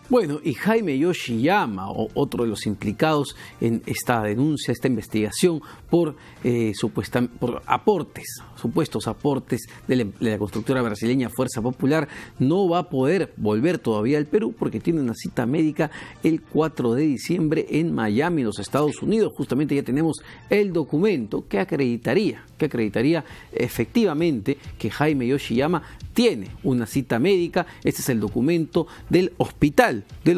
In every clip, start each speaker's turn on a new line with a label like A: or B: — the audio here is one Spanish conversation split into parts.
A: Bueno, y Jaime Yoshiyama, otro de los implicados en esta denuncia, esta investigación por supuestos aportes de la constructora brasileña Fuerza Popular, no va a poder volver todavía al Perú porque tiene una cita médica el 4 de diciembre en Miami, los Estados Unidos. Justamente ya tenemos el documento que acreditaría efectivamente que Jaime Yoshiyama tiene una cita médica. Este es el documento del hospital de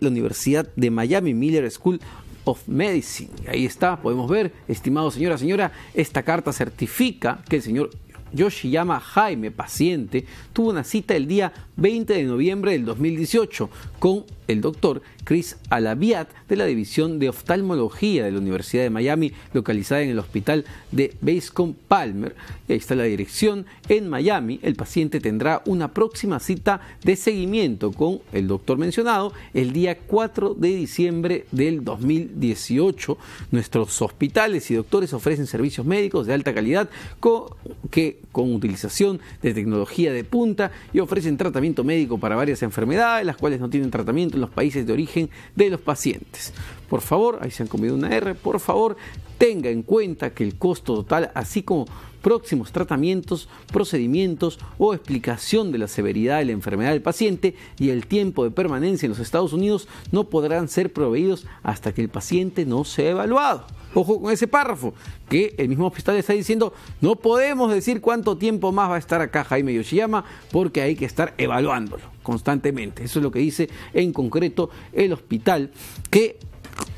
A: la Universidad de Miami, Miller School of Medicine. Ahí está, podemos ver, estimado señora, esta carta certifica que el señor Yoshiyama Jaime, paciente, tuvo una cita el día 20 de noviembre del 2018 con el doctor Chris Alaviat de la División de Oftalmología de la Universidad de Miami, localizada en el hospital de Bascom Palmer. Ahí está la dirección en Miami. El paciente tendrá una próxima cita de seguimiento con el doctor mencionado el día 4 de diciembre del 2018. Nuestros hospitales y doctores ofrecen servicios médicos de alta calidad con utilización de tecnología de punta y ofrecen tratamiento médico para varias enfermedades, las cuales no tienen tratamiento en los países de origen de los pacientes. Por favor, ahí se han comido una R, por favor, tenga en cuenta que el costo total, así como próximos tratamientos, procedimientos o explicación de la severidad de la enfermedad del paciente y el tiempo de permanencia en los Estados Unidos no podrán ser proveídos hasta que el paciente no sea evaluado. Ojo con ese párrafo, que el mismo hospital está diciendo, no podemos decir cuánto tiempo más va a estar acá Jaime Yoshiyama porque hay que estar evaluándolo constantemente. Eso es lo que dice en concreto el hospital, que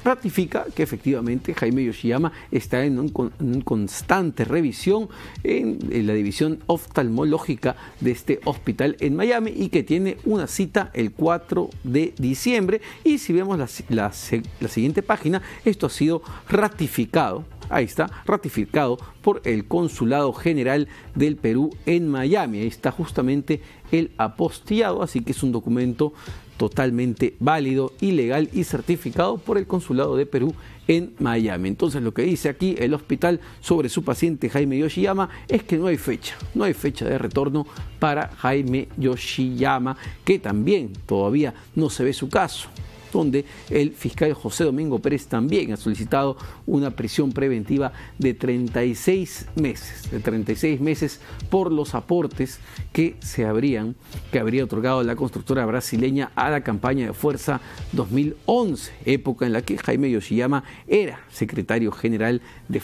A: ratifica que efectivamente Jaime Yoshiyama está en una constante revisión en la división oftalmológica de este hospital en Miami y que tiene una cita el 4 de diciembre. Y si vemos la siguiente página, esto ha sido ratificado. Ahí está, ratificado por el Consulado General del Perú en Miami. Ahí está justamente el apostillado, así que es un documento totalmente válido y legal y certificado por el Consulado de Perú en Miami. Entonces, lo que dice aquí el hospital sobre su paciente Jaime Yoshiyama es que no hay fecha de retorno para Jaime Yoshiyama, que también todavía no se ve su caso, donde el fiscal José Domingo Pérez también ha solicitado una prisión preventiva de 36 meses por los aportes que habría otorgado la constructora brasileña a la campaña de Fuerza 2011, época en la que Jaime Yoshiyama era secretario general de